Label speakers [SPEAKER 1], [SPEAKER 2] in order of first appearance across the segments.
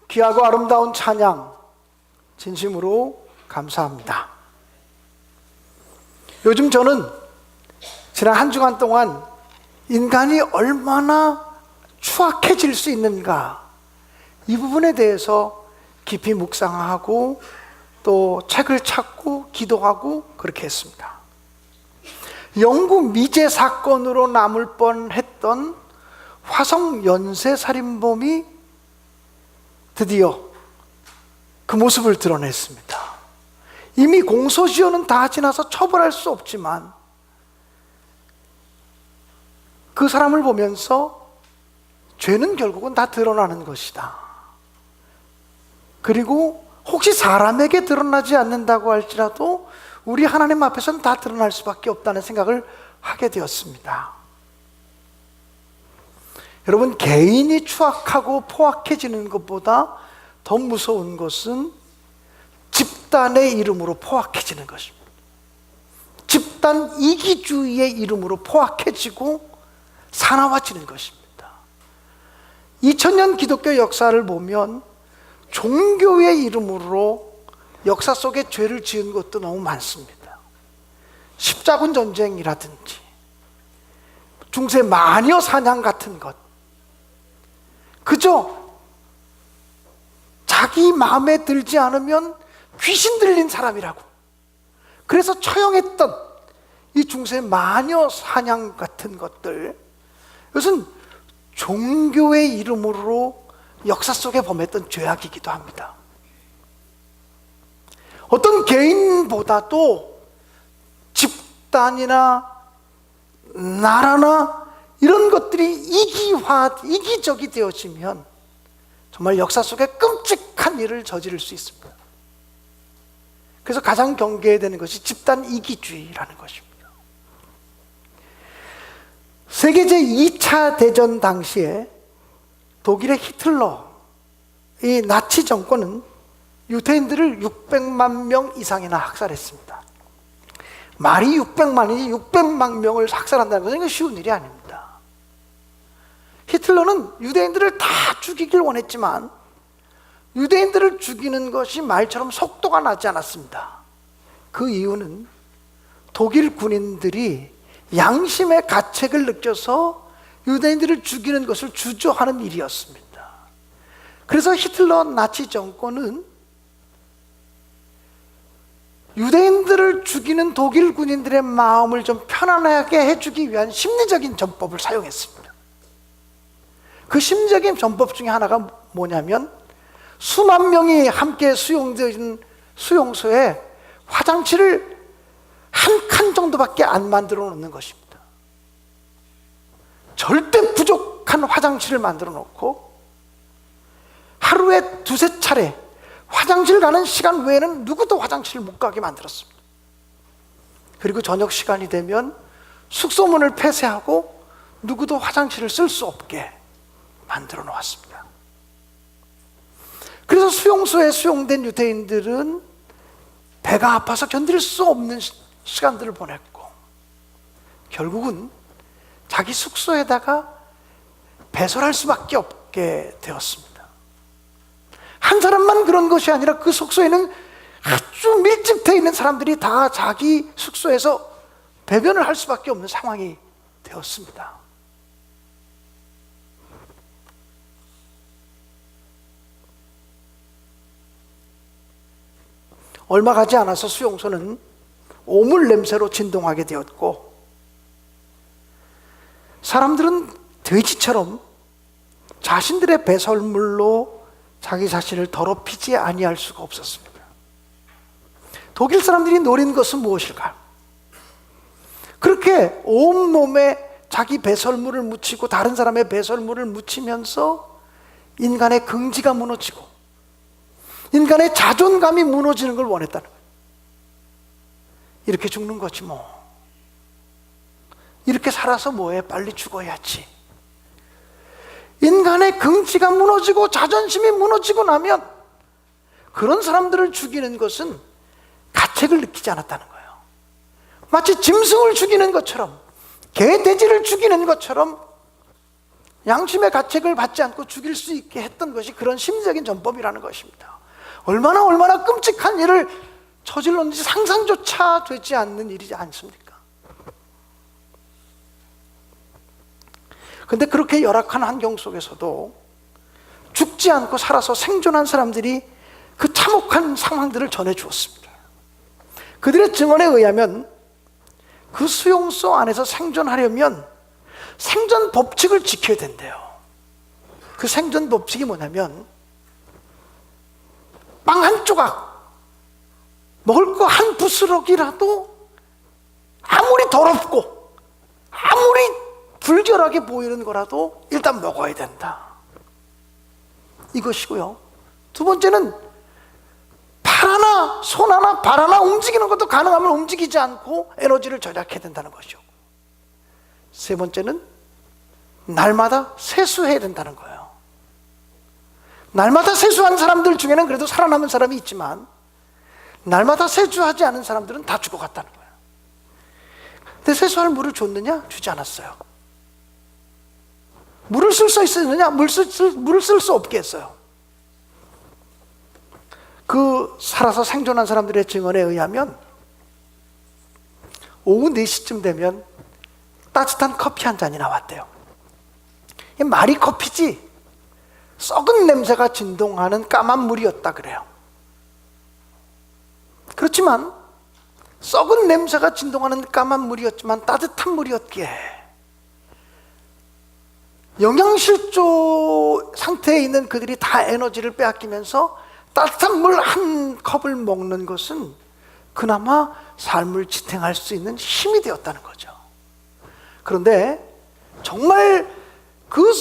[SPEAKER 1] 귀하고 아름다운 찬양 진심으로 감사합니다. 요즘 저는 지난 한 주간 동안 인간이 얼마나 추악해질 수 있는가, 이 부분에 대해서 깊이 묵상하고 또 책을 찾고 기도하고 그렇게 했습니다. 영국 미제 사건으로 남을 뻔했던 화성 연쇄살인범이 드디어 그 모습을 드러냈습니다. 이미 공소시효는 다 지나서 처벌할 수 없지만 그 사람을 보면서 죄는 결국은 다 드러나는 것이다. 그리고 혹시 사람에게 드러나지 않는다고 할지라도 우리 하나님 앞에서는 다 드러날 수밖에 없다는 생각을 하게 되었습니다. 여러분, 개인이 추악하고 포악해지는 것보다 더 무서운 것은 집단의 이름으로 포악해지는 것입니다. 집단 이기주의의 이름으로 포악해지고 사나워지는 것입니다. 2000년 기독교 역사를 보면 종교의 이름으로 역사 속에 죄를 지은 것도 너무 많습니다. 십자군 전쟁이라든지 중세 마녀 사냥 같은 것, 그저 자기 마음에 들지 않으면 귀신 들린 사람이라고, 그래서 처형했던 이 중세 마녀 사냥 같은 것들, 이것은 종교의 이름으로 역사 속에 범했던 죄악이기도 합니다. 어떤 개인보다도 집단이나 나라나 이런 것들이 이기적이 되어지면 정말 역사 속에 끔찍한 일을 저지를 수 있습니다. 그래서 가장 경계해야 되는 것이 집단 이기주의라는 것입니다. 세계 제2차 대전 당시에 독일의 히틀러, 이 나치 정권은 유대인들을 600만 명 이상이나 학살했습니다. 말이 600만이지 600만 명을 학살한다는 것은 쉬운 일이 아닙니다. 히틀러는 유대인들을 다 죽이길 원했지만 유대인들을 죽이는 것이 말처럼 속도가 나지 않았습니다. 그 이유는 독일 군인들이 양심의 가책을 느껴서 유대인들을 죽이는 것을 주저하는 일이었습니다. 그래서 히틀러 나치 정권은 유대인들을 죽이는 독일 군인들의 마음을 좀 편안하게 해주기 위한 심리적인 전법을 사용했습니다. 그 심리적인 전법 중에 하나가 뭐냐면, 수만 명이 함께 수용되어 있는 수용소에 화장실을 한 칸 정도밖에 안 만들어 놓는 것입니다. 절대 부족한 화장실을 만들어 놓고 하루에 두세 차례 화장실 가는 시간 외에는 누구도 화장실을 못 가게 만들었습니다. 그리고 저녁 시간이 되면 숙소문을 폐쇄하고 누구도 화장실을 쓸 수 없게 만들어 놓았습니다. 그래서 수용소에 수용된 유대인들은 배가 아파서 견딜 수 없는 시간들을 보냈고 결국은 자기 숙소에다가 배설할 수밖에 없게 되었습니다. 한 사람만 그런 것이 아니라 그 숙소에는 아주 밀집되어 있는 사람들이 다 자기 숙소에서 배변을 할 수밖에 없는 상황이 되었습니다. 얼마 가지 않아서 수용소는 오물 냄새로 진동하게 되었고 사람들은 돼지처럼 자신들의 배설물로 자기 자신을 더럽히지 아니할 수가 없었습니다. 독일 사람들이 노린 것은 무엇일까요? 그렇게 온몸에 자기 배설물을 묻히고 다른 사람의 배설물을 묻히면서 인간의 긍지가 무너지고 인간의 자존감이 무너지는 걸 원했다는 거예요. 이렇게 죽는 거지 뭐. 이렇게 살아서 뭐해, 빨리 죽어야지. 인간의 긍지가 무너지고 자존심이 무너지고 나면 그런 사람들을 죽이는 것은 가책을 느끼지 않았다는 거예요. 마치 짐승을 죽이는 것처럼, 개, 돼지를 죽이는 것처럼 양심의 가책을 받지 않고 죽일 수 있게 했던 것이 그런 심리적인 전법이라는 것입니다. 얼마나 끔찍한 일을 저질렀는지 상상조차 되지 않는 일이지 않습니까? 그런데 그렇게 열악한 환경 속에서도 죽지 않고 살아서 생존한 사람들이 그 참혹한 상황들을 전해주었습니다. 그들의 증언에 의하면 그 수용소 안에서 생존하려면 생존 법칙을 지켜야 된대요. 그 생존 법칙이 뭐냐면 빵 한 조각, 먹을 거 한 부스럭이라도 아무리 더럽고 아무리 불결하게 보이는 거라도 일단 먹어야 된다. 이것이고요. 두 번째는 팔 하나, 손 하나, 발 하나 움직이는 것도 가능하면 움직이지 않고 에너지를 절약해야 된다는 것이고, 세 번째는 날마다 세수해야 된다는 거예요. 날마다 세수한 사람들 중에는 그래도 살아남은 사람이 있지만 날마다 세수하지 않은 사람들은 다 죽어갔다는 거예요. 근데 세수할 물을 줬느냐? 주지 않았어요. 물을 쓸 수 있었느냐? 물을 쓸 수 없게 했어요. 그 살아서 생존한 사람들의 증언에 의하면 오후 4시쯤 되면 따뜻한 커피 한 잔이 나왔대요. 말이 커피지 썩은 냄새가 진동하는 까만 물이었다 그래요. 그렇지만 썩은 냄새가 진동하는 까만 물이었지만 따뜻한 물이었기에 영양실조 상태에 있는 그들이 다 에너지를 빼앗기면서 따뜻한 물 한 컵을 먹는 것은 그나마 삶을 지탱할 수 있는 힘이 되었다는 거죠. 그런데 정말 그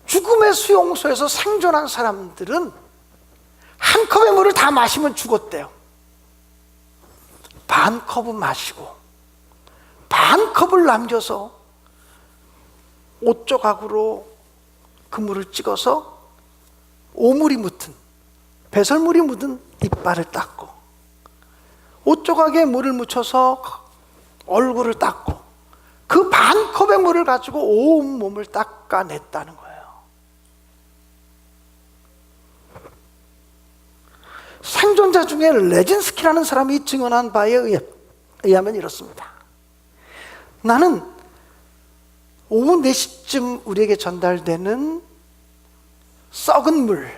[SPEAKER 1] 죽음의 수용소에서 생존한 사람들은 한 컵의 물을 다 마시면 죽었대요. 반 컵은 마시고 반 컵을 남겨서 옷 조각으로 그 물을 찍어서 오물이 묻은, 배설물이 묻은 이빨을 닦고 옷 조각에 물을 묻혀서 얼굴을 닦고 그 반 컵의 물을 가지고 온 몸을 닦아냈다는 거예요. 생존자 중에 레진스키라는 사람이 증언한 바에 의하면 이렇습니다. 나는 오후 4시쯤 우리에게 전달되는 썩은 물,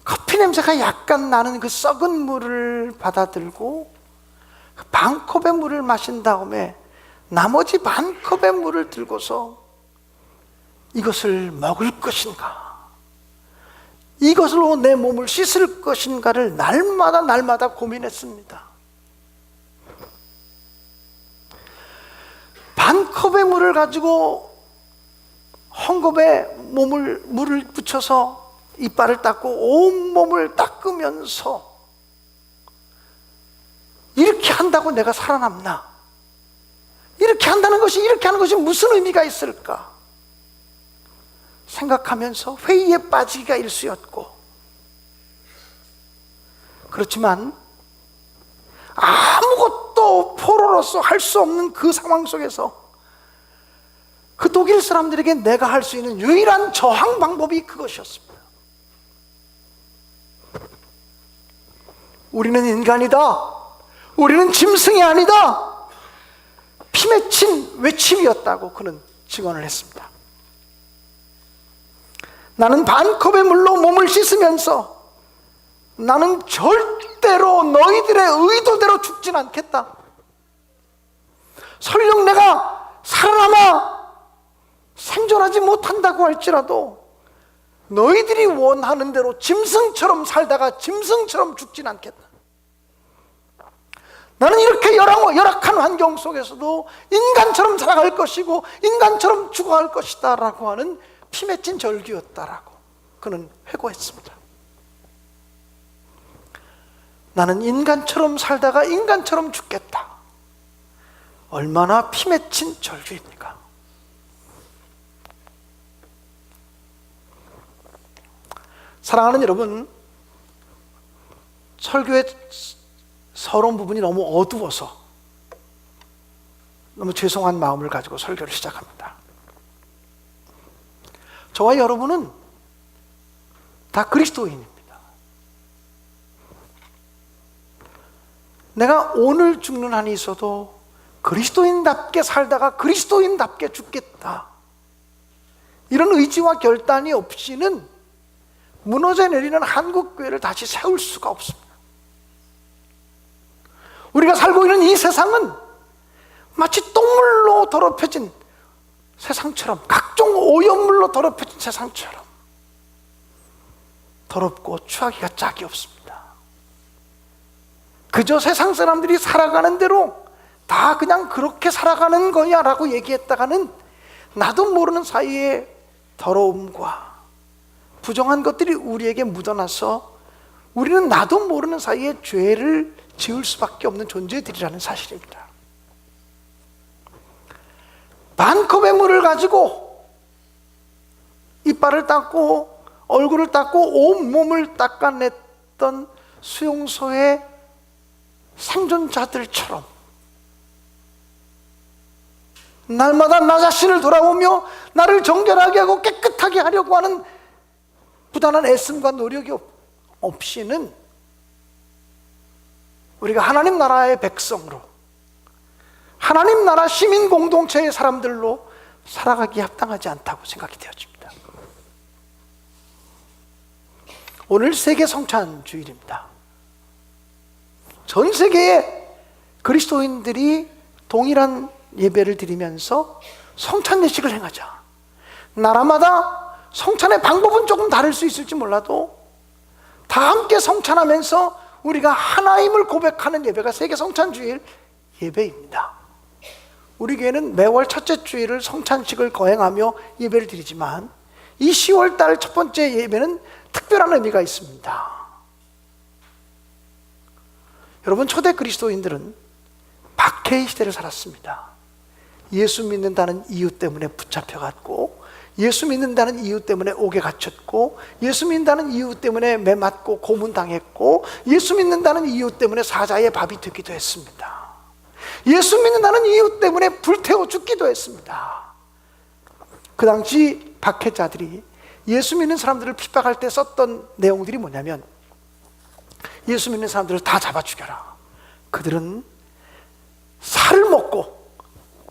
[SPEAKER 1] 커피 냄새가 약간 나는 그 썩은 물을 받아들고 반 컵의 물을 마신 다음에 나머지 반 컵의 물을 들고서 이것을 먹을 것인가, 이것으로 내 몸을 씻을 것인가를 날마다 고민했습니다. 반 컵의 물을 가지고 헝겊에 물을 붙여서 이빨을 닦고 온 몸을 닦으면서 이렇게 한다고 내가 살아남나? 이렇게 하는 것이 무슨 의미가 있을까? 생각하면서 회의에 빠지기가 일쑤였고, 그렇지만 아무것도 포로로서 할 수 없는 그 상황 속에서 그 독일 사람들에게 내가 할 수 있는 유일한 저항 방법이 그것이었습니다. 우리는 인간이다, 우리는 짐승이 아니다, 피 맺힌 외침이었다고 그는 증언을 했습니다. 나는 반 컵의 물로 몸을 씻으면서 나는 절대로 너희들의 의도대로 죽진 않겠다. 설령 내가 살아남아 생존하지 못한다고 할지라도 너희들이 원하는 대로 짐승처럼 살다가 짐승처럼 죽진 않겠다. 나는 이렇게 열악한 환경 속에서도 인간처럼 살아갈 것이고 인간처럼 죽어갈 것이다 라고 하는 피 맺힌 절규였다라고 그는 회고했습니다. 나는 인간처럼 살다가 인간처럼 죽겠다. 얼마나 피 맺힌 절규입니까? 사랑하는 여러분, 설교의 서러운 부분이 너무 어두워서 너무 죄송한 마음을 가지고 설교를 시작합니다. 저와 여러분은 다 그리스도인입니다. 내가 오늘 죽는 한이 있어도 그리스도인답게 살다가 그리스도인답게 죽겠다, 이런 의지와 결단이 없이는 무너져 내리는 한국교회를 다시 세울 수가 없습니다. 우리가 살고 있는 이 세상은 마치 똥물로 더럽혀진 세상처럼, 각종 오염물로 더럽혀진 세상처럼 더럽고 추하기가 짝이 없습니다. 그저 세상 사람들이 살아가는 대로 다 그냥 그렇게 살아가는 거야 라고 얘기했다가는 나도 모르는 사이에 더러움과 부정한 것들이 우리에게 묻어나서 우리는 나도 모르는 사이에 죄를 지을 수밖에 없는 존재들이라는 사실입니다. 반 컵의 물을 가지고 이빨을 닦고 얼굴을 닦고 온몸을 닦아냈던 수용소의 생존자들처럼 날마다 나 자신을 돌아보며 나를 정결하게 하고 깨끗하게 하려고 하는 부단한 애씀과 노력이 없이는 우리가 하나님 나라의 백성으로, 하나님 나라 시민 공동체의 사람들로 살아가기에 합당하지 않다고 생각이 되어집니다. 오늘 세계 성찬 주일입니다. 전 세계의 그리스도인들이 동일한 예배를 드리면서 성찬 예식을 행하자. 나라마다 성찬의 방법은 조금 다를 수 있을지 몰라도 다 함께 성찬하면서 우리가 하나임을 고백하는 예배가 세계 성찬 주일 예배입니다. 우리 교회는 매월 첫째 주일을 성찬식을 거행하며 예배를 드리지만 이 10월 달 첫 번째 예배는 특별한 의미가 있습니다. 여러분, 초대 그리스도인들은 박해의 시대를 살았습니다. 예수 믿는다는 이유 때문에 붙잡혀갔고, 예수 믿는다는 이유 때문에 옥에 갇혔고, 예수 믿는다는 이유 때문에 매맞고 고문당했고, 예수 믿는다는 이유 때문에 사자의 밥이 되기도 했습니다. 예수 믿는다는 이유 때문에 불태워 죽기도 했습니다. 그 당시 박해자들이 예수 믿는 사람들을 핍박할 때 썼던 내용들이 뭐냐면, 예수 믿는 사람들을 다 잡아 죽여라. 그들은 살을 먹고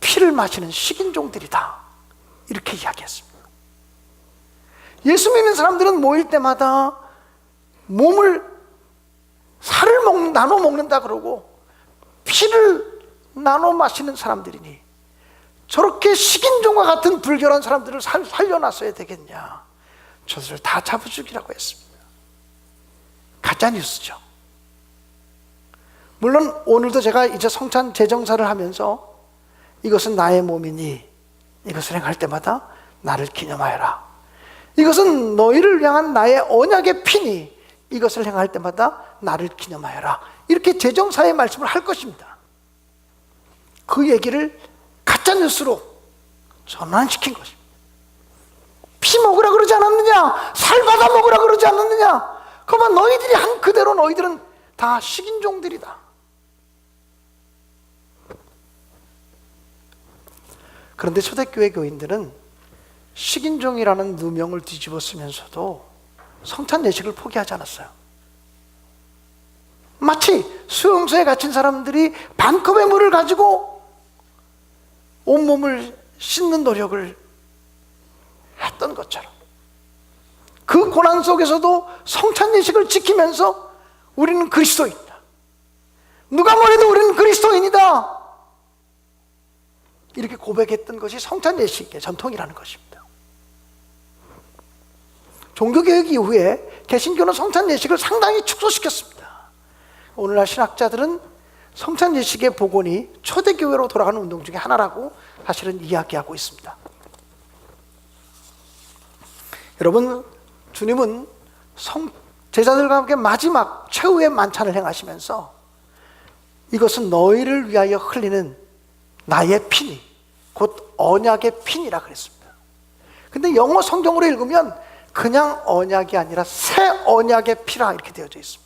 [SPEAKER 1] 피를 마시는 식인종들이다, 이렇게 이야기했습니다. 예수 믿는 사람들은 모일 때마다 몸을 살을 나눠 먹는다 그러고 피를 나눠 마시는 사람들이니 저렇게 식인종과 같은 불결한 사람들을 살려놨어야 되겠냐. 저들을 다 잡아 죽이라고 했습니다. 가짜뉴스죠. 물론 오늘도 제가 이제 성찬 제정사를 하면서 이것은 나의 몸이니 이것을 행할 때마다 나를 기념하여라, 이것은 너희를 향한 나의 언약의 피니 이것을 행할 때마다 나를 기념하여라, 이렇게 제정사의 말씀을 할 것입니다. 그 얘기를 가짜뉴스로 전환시킨 것입니다. 피 먹으라 그러지 않았느냐, 살 받아 먹으라 그러지 않았느냐, 그러면 너희들이 한 그대로 너희들은 다 식인종들이다. 그런데 초대교회 교인들은 식인종이라는 누명을 뒤집어 쓰면서도 성찬 예식을 포기하지 않았어요. 마치 수용소에 갇힌 사람들이 반컵의 물을 가지고 온몸을 씻는 노력을 했던 것처럼 그 고난 속에서도 성찬 예식을 지키면서 우리는 그리스도인이다, 누가 뭐래도 우리는 그리스도인이다, 이렇게 고백했던 것이 성찬 예식의 전통이라는 것입니다. 종교개혁 이후에 개신교는 성찬 예식을 상당히 축소시켰습니다. 오늘날 신학자들은 성찬 예식의 복원이 초대교회로 돌아가는 운동 중에 하나라고 사실은 이야기하고 있습니다. 여러분, 주님은 제자들과 함께 마지막 최후의 만찬을 행하시면서 이것은 너희를 위하여 흘리는 나의 피니, 곧 언약의 피니라 그랬습니다. 근데 영어 성경으로 읽으면 그냥 언약이 아니라 새 언약의 피라 이렇게 되어져 있습니다.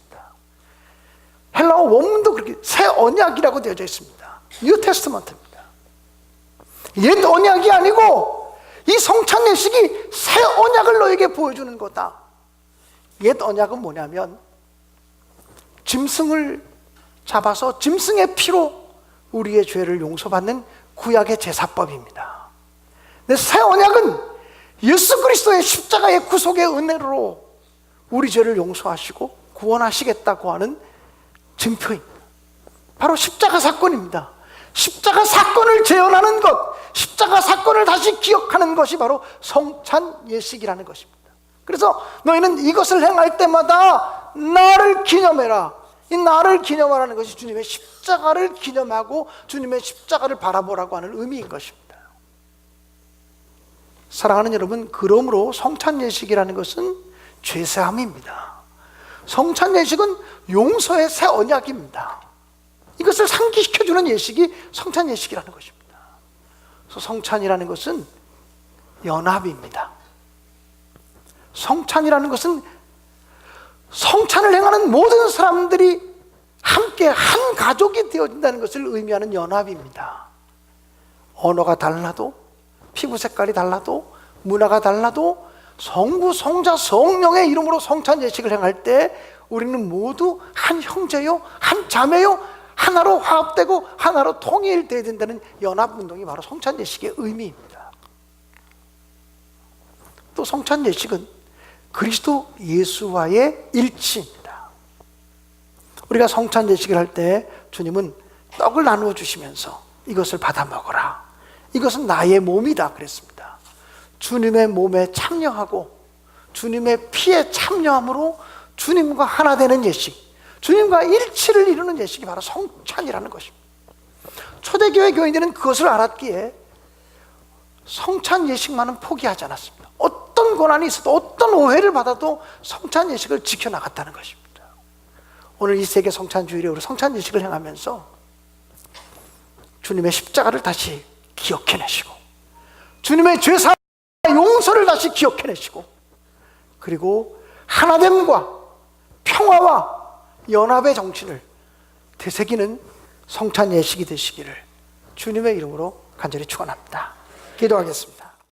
[SPEAKER 1] 헬라어 원문도 그렇게 새 언약이라고 되어져 있습니다. 뉴 테스트먼트입니다. 옛 언약이 아니고 이 성찬 예식이 새 언약을 너에게 보여주는 거다. 옛 언약은 뭐냐면 짐승을 잡아서 짐승의 피로 우리의 죄를 용서받는 구약의 제사법입니다. 근데 새 언약은 예수 그리스도의 십자가의 구속의 은혜로 우리 죄를 용서하시고 구원하시겠다고 하는 증표입니다. 바로 십자가 사건입니다. 십자가 사건을 재현하는 것, 십자가 사건을 다시 기억하는 것이 바로 성찬 예식이라는 것입니다. 그래서 너희는 이것을 행할 때마다 나를 기념해라. 이 나를 기념하라는 것이 주님의 십자가를 기념하고 주님의 십자가를 바라보라고 하는 의미인 것입니다. 사랑하는 여러분, 그러므로 성찬 예식이라는 것은 죄사함입니다. 성찬 예식은 용서의 새 언약입니다. 이것을 상기시켜주는 예식이 성찬 예식이라는 것입니다. 그래서 성찬이라는 것은 연합입니다. 성찬이라는 것은 성찬을 행하는 모든 사람들이 함께 한 가족이 되어진다는 것을 의미하는 연합입니다. 언어가 달라도, 피부 색깔이 달라도, 문화가 달라도 성부, 성자, 성령의 이름으로 성찬 예식을 행할 때 우리는 모두 한 형제요, 한 자매요, 하나로 화합되고 하나로 통일되어야 된다는 연합운동이 바로 성찬 예식의 의미입니다. 또 성찬 예식은 그리스도 예수와의 일치입니다. 우리가 성찬 예식을 할 때 주님은 떡을 나누어 주시면서 이것을 받아 먹어라, 이것은 나의 몸이다 그랬습니다. 주님의 몸에 참여하고 주님의 피에 참여함으로 주님과 하나 되는 예식, 주님과 일치를 이루는 예식이 바로 성찬이라는 것입니다. 초대교회 교인들은 그것을 알았기에 성찬 예식만은 포기하지 않았습니다. 어떤 고난이 있어도 어떤 오해를 받아도 성찬 예식을 지켜나갔다는 것입니다. 오늘 이 세계 성찬주일에 우리 성찬 예식을 행하면서 주님의 십자가를 다시 기억해내시고 주님의 죄사함 용서를 다시 기억해내시고 그리고 하나됨과 평화와 연합의 정신을 되새기는 성찬 예식이 되시기를 주님의 이름으로 간절히 축원합니다. 기도하겠습니다.